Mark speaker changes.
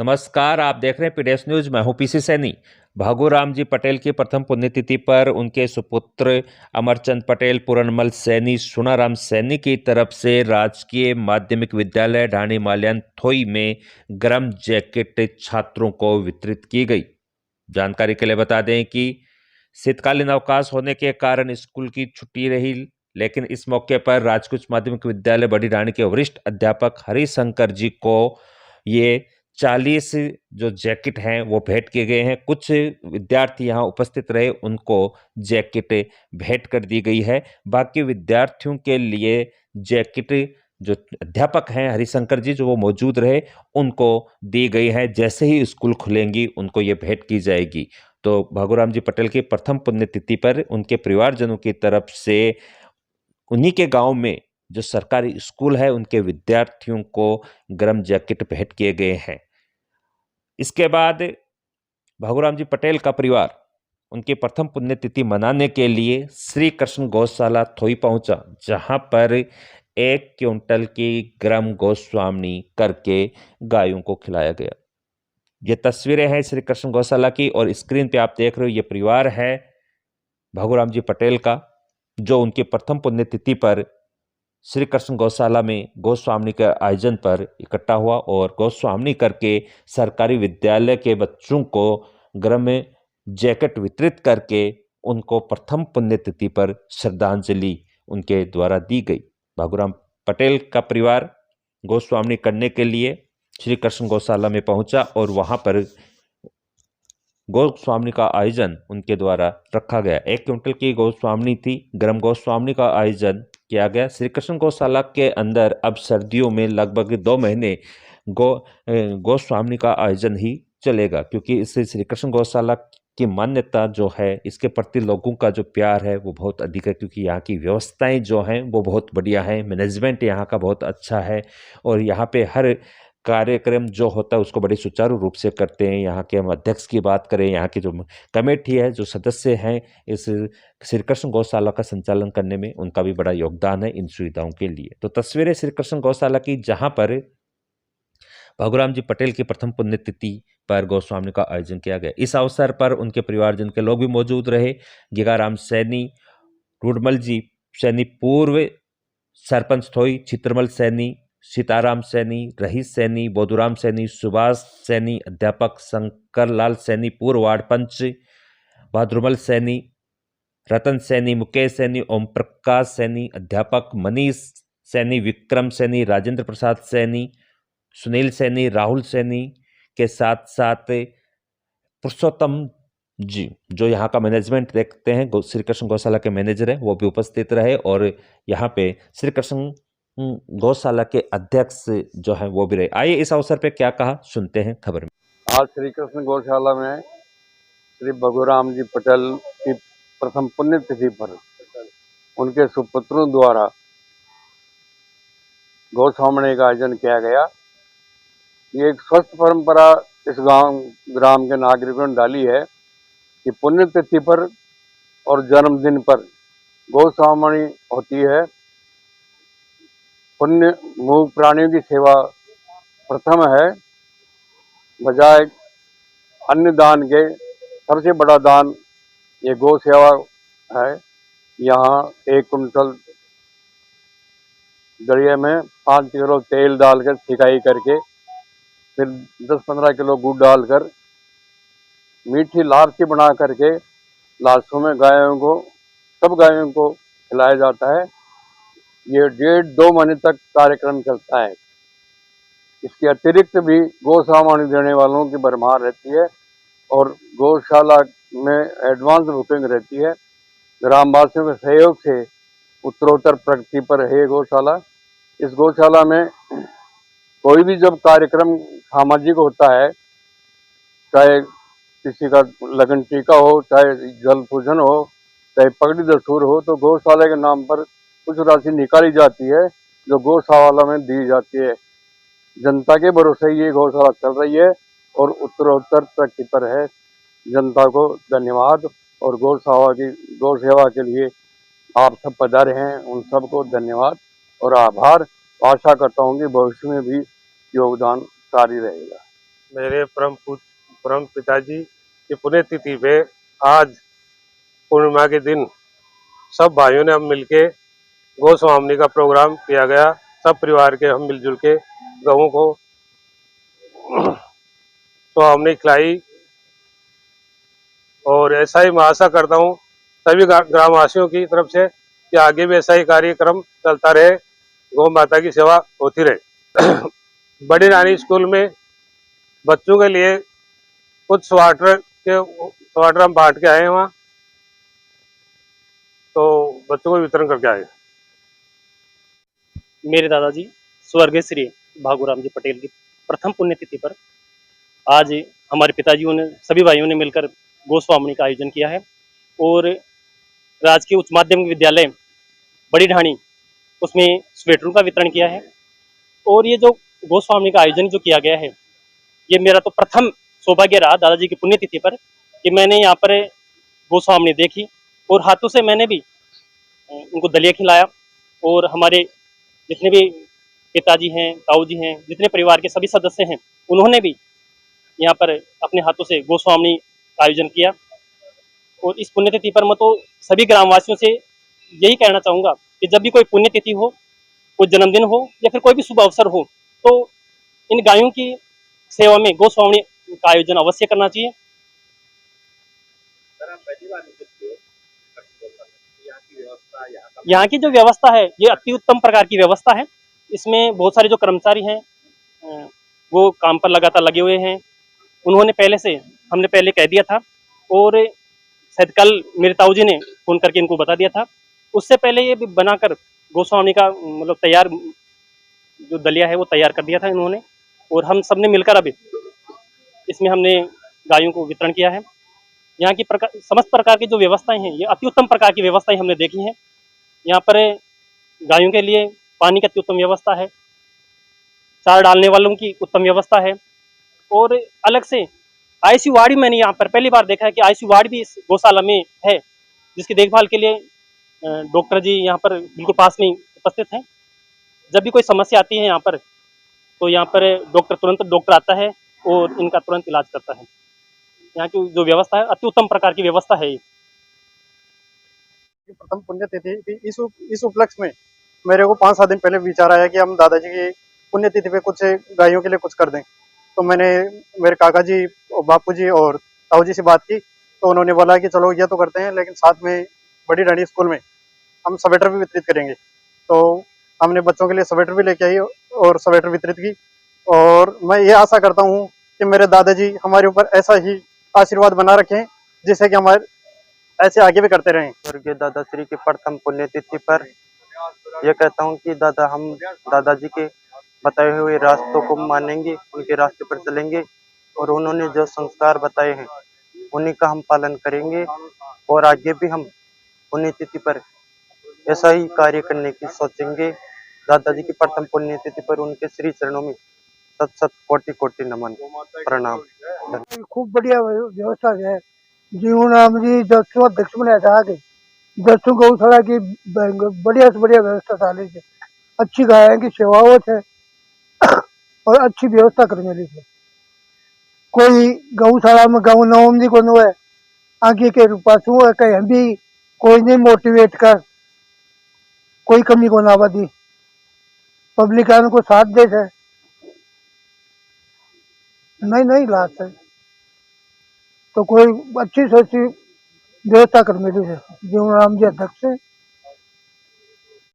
Speaker 1: नमस्कार, आप देख रहे हैं पीडीएस न्यूज। मैं हूं पीसी सैनी। भागूराम जी पटेल की प्रथम पुण्यतिथि पर उनके सुपुत्र अमरचंद पटेल पूरनमल सैनी सुनाराम सैनी की तरफ से राजकीय माध्यमिक विद्यालय ढाणी माल्यान थोई में गर्म जैकेट छात्रों को वितरित की गई। जानकारी के लिए बता दें कि शीतकालीन अवकाश होने के कारण स्कूल की छुट्टी रही, लेकिन इस मौके पर राजकुच माध्यमिक विद्यालय बड़ी ढाणी के वरिष्ठ अध्यापक हरिशंकर जी को ये 40 जो जैकेट हैं वो भेंट किए गए हैं। कुछ विद्यार्थी यहाँ उपस्थित रहे, उनको जैकेट भेंट कर दी गई है। बाकी विद्यार्थियों के लिए जैकेट जो अध्यापक हैं हरिशंकर जी जो वो मौजूद रहे, उनको दी गई है। जैसे ही स्कूल खुलेंगी उनको ये भेंट की जाएगी। तो भागूराम जी पटेल की प्रथम पुण्यतिथि पर उनके परिवारजनों की तरफ से उन्हीं के गांव में जो सरकारी स्कूल है उनके विद्यार्थियों को गर्म जैकेट भेंट किए गए हैं। इसके बाद भागूराम जी पटेल का परिवार उनकी प्रथम पुण्यतिथि मनाने के लिए श्री कृष्ण गौशाला थोई पहुंचा, जहां पर 1 क्विंटल की गर्म गोस्वामी करके गायों को खिलाया गया। ये तस्वीरें हैं श्री कृष्ण गौशाला की और स्क्रीन पे आप देख रहे हो ये परिवार है भागूराम जी पटेल का, जो उनकी प्रथम पुण्यतिथि पर श्री कृष्ण गौशाला में गोस्वामी के आयोजन पर इकट्ठा हुआ और गोस्वामी करके सरकारी विद्यालय के बच्चों को गर्म जैकेट वितरित करके उनको प्रथम पुण्यतिथि पर श्रद्धांजलि उनके द्वारा दी गई। भागूराम पटेल का परिवार गोस्वामी करने के लिए श्री कृष्ण गौशाला में पहुंचा और वहां पर गोस्वामी का आयोजन उनके द्वारा रखा गया। 1 क्विंटल की गोस्वामी थी, गर्म गोस्वामी का आयोजन किया गया। श्री कृष्ण गौशाला के अंदर अब सर्दियों में लगभग 2 महीने गोस्वामी का आयोजन ही चलेगा, क्योंकि इससे श्री कृष्ण गौशाला की मान्यता जो है, इसके प्रति लोगों का जो प्यार है वो बहुत अधिक है, क्योंकि यहाँ की व्यवस्थाएं जो हैं वो बहुत बढ़िया हैं, मैनेजमेंट यहाँ का बहुत अच्छा है और यहाँ पे हर कार्यक्रम जो होता है उसको बड़े सुचारू रूप से करते हैं। यहाँ के हम अध्यक्ष की बात करें, यहाँ की जो कमेटी है, जो सदस्य हैं, इस श्री कृष्ण गौशाला का संचालन करने में उनका भी बड़ा योगदान है इन सुविधाओं के लिए। तो तस्वीरें श्री कृष्ण गौशाला की, जहाँ पर भागूराम जी पटेल की प्रथम पुण्यतिथि पर गोस्वामी का आयोजन किया गया। इस अवसर पर उनके परिवारजन के लोग भी मौजूद रहे। गिगाराम सैनी, रुडमल जी सैनी पूर्व सरपंच थोई, चित्रमल सैनी, सीताराम सैनी, रहीश सैनी, बोधुराम सैनी, सुभाष सैनी, अध्यापक शंकरलाल सैनी पूर्व वार्ड पंच, भाद्रुमल सैनी, रतन सैनी, मुकेश सैनी, ओम प्रकाश सैनी, अध्यापक मनीष सैनी, विक्रम सैनी, राजेंद्र प्रसाद सैनी, सुनील सैनी, राहुल सैनी के साथ साथ पुरुषोत्तम जी जो यहाँ का मैनेजमेंट देखते हैं, श्री कृष्ण गौशाला के मैनेजर हैं, वो भी उपस्थित रहे और यहाँ पे श्री कृष्ण गौशाला के अध्यक्ष जो हैं वो भी रहे। आइए इस अवसर पे क्या कहा सुनते हैं खबर में।
Speaker 2: आज श्री कृष्ण गौशाला में श्री भागूराम जी पटेल की प्रथम पुण्यतिथि पर उनके सुपुत्रों द्वारा गौस्वामी का आयोजन किया गया। ये एक स्वस्थ परंपरा इस ग्राम के नागरिकों ने डाली है कि पुण्यतिथि पर और जन्मदिन पर गौस्वामी होती है। पुण्य मूक प्राणियों की सेवा प्रथम है, बजाय अन्य दान के सबसे बड़ा दान ये गौ सेवा है। यहाँ 1 कुंटल दरिया में 5 किलो तेल डालकर सिकाई करके फिर 10-15 किलो गुड़ डालकर मीठी लापसी बना करके लाशों में सब गायों को खिलाया जाता है। ये 1.5-2 महीने तक कार्यक्रम चलता है। इसके अतिरिक्त भी गौस्वामी देने वालों की भरमार रहती है और गौशाला में एडवांस बुकिंग रहती है। ग्रामवासियों के सहयोग से उत्तरोत्तर प्रगति पर है गौशाला। इस गौशाला में कोई भी जब कार्यक्रम सामाजिक होता है, चाहे किसी का लगन टीका हो, चाहे जल पूजन हो, चाहे पगड़ी दस्तूर हो, तो गौशाला के नाम पर कुछ राशि निकाली जाती है जो गौशाला में दी जाती है। जनता के भरोसे ये गौशाला चल रही है और उत्तरोत्तर प्रगति पर है। जनता को धन्यवाद और गौ सेवा के लिए आप सब पधारे हैं, उन सबको धन्यवाद और आभार। आशा करता हूँ कि भविष्य में भी योगदान जारी रहेगा।
Speaker 3: मेरे परम पिताजी की पुण्यतिथि पे आज पूर्णिमा के दिन सब भाइयों ने हम मिलके गोस्वामी का प्रोग्राम किया गया। सब परिवार के हम मिलजुल के गऊ को स्वामी खिलाई, और ऐसा ही मैं आशा करता हूँ सभी ग्रामवासियों की तरफ से कि आगे भी ऐसा ही कार्यक्रम चलता रहे, गौ माता की सेवा होती रहे। बड़ी रानी स्कूल में बच्चों के लिए कुछ स्वेटर हम बांट के आए हैं वहाँ, तो बच्चों को वितरण करके आए।
Speaker 4: मेरे दादाजी स्वर्गीय श्री भागुराम जी पटेल की प्रथम पुण्यतिथि पर आज हमारे पिताजियों ने, सभी भाइयों ने मिलकर गोस्वामी का आयोजन किया है और राजकीय उच्च माध्यमिक विद्यालय बड़ी ढाणी उसमें स्वेटरों का वितरण किया है। और ये जो गोस्वामी का आयोजन जो किया गया है, ये मेरा तो प्रथम सौभाग्य रहा दादाजी की पुण्यतिथि पर कि मैंने यहाँ पर गोस्वामी देखी और हाथों से मैंने भी उनको दलिया खिलाया। और हमारे जितने भी पिताजी हैं, ताऊ जी हैं, जितने परिवार के सभी सदस्य हैं, उन्होंने भी यहाँ पर अपने हाथों से गोस्वामी का आयोजन किया। और इस पुण्यतिथि पर मैं तो सभी ग्रामवासियों से यही कहना चाहूँगा कि जब भी कोई पुण्यतिथि हो, कोई जन्मदिन हो या फिर कोई भी शुभ अवसर हो, तो इन गायों की सेवा में गोस्वामी का आयोजन अवश्य करना चाहिए। यहाँ की जो व्यवस्था है, ये अति उत्तम प्रकार की व्यवस्था है। इसमें बहुत सारे जो कर्मचारी हैं वो काम पर लगातार लगे हुए हैं। उन्होंने हमने पहले कह दिया था और शायद कल मेरे ताऊ जी ने फोन करके इनको बता दिया था। उससे पहले ये भी बनाकर गोस्वामी का मतलब तैयार जो दलिया है वो तैयार कर दिया था इन्होंने, और हम सब ने मिलकर अभी इसमें हमने गायों को वितरण किया है। यहाँ की समस्त प्रकार की जो व्यवस्थाएं हैं, ये अति उत्तम प्रकार की व्यवस्थाएं हमने देखी हैं। यहाँ पर गायों के लिए पानी की अति उत्तम व्यवस्था है, चार डालने वालों की उत्तम व्यवस्था है, और अलग से आईसीयू वार्ड भी मैंने यहाँ पर पहली बार देखा है कि आईसीयू वार्ड भी इस गौशाला में है, जिसकी देखभाल के लिए डॉक्टर जी यहाँ पर बिल्कुल पास में उपस्थित हैं। जब भी कोई समस्या आती है यहाँ पर, तो यहाँ पर डॉक्टर आता है और इनका तुरंत इलाज करता है। यहाँ की जो व्यवस्था है, अति उत्तम प्रकार की व्यवस्था है।
Speaker 5: प्रथम पुण्यतिथि थी। इस उपलक्ष्य में मेरे को 5-7 दिन पहले विचार आया कि हम दादाजी की पुण्यतिथि पे कुछ गायों के लिए कुछ कर दें। तो मैंने मेरे काका जी, बापू जी और ताऊ जी से बात की, तो उन्होंने बोला कि चलो ये तो करते हैं, लेकिन साथ में बड़ी रानी स्कूल में हम स्वेटर भी वितरित करेंगे। तो हमने बच्चों के लिए स्वेटर भी लेके आई और स्वेटर वितरित की। और मैं ये आशा करता हूँ कि मेरे दादाजी हमारे ऊपर ऐसा ही आशीर्वाद बना रखें, जिससे कि हमारे ऐसे आगे भी करते रहें।
Speaker 6: स्वर्गीय दादाश्री की प्रथम पुण्यतिथि पर यह कहता हूँ कि हम दादाजी के बताए हुए रास्तों को मानेंगे, उनके रास्ते पर चलेंगे और उन्होंने जो संस्कार बताए हैं उन्हीं का हम पालन करेंगे। और आगे भी हम पुण्यतिथि पर ऐसा ही कार्य करने की सोचेंगे। दादाजी की प्रथम पुण्यतिथि पर उनके श्री चरणों में सत सत कोटि कोटि नमन, प्रणाम।
Speaker 7: खूब बढ़िया व्यवस्था है। जीवनाम जी 10वां अध्यक्ष बनाया था आगे 10 गौशाला की बढ़िया से बढ़िया व्यवस्था चाले थे। अच्छी गाय की सेवा होत है और अच्छी व्यवस्था करने ली। कोई गौशाला में गौ नवम जी को है आगे के पासू है, कहीं भी कोई नहीं मोटिवेट कर, कोई कमी को ना बदी, पब्लिक को साथ दे है। नहीं लास्ट है तो कोई अच्छी से अच्छी व्यवस्था कर मिली है। जीवन राम जी अध्यक्ष है।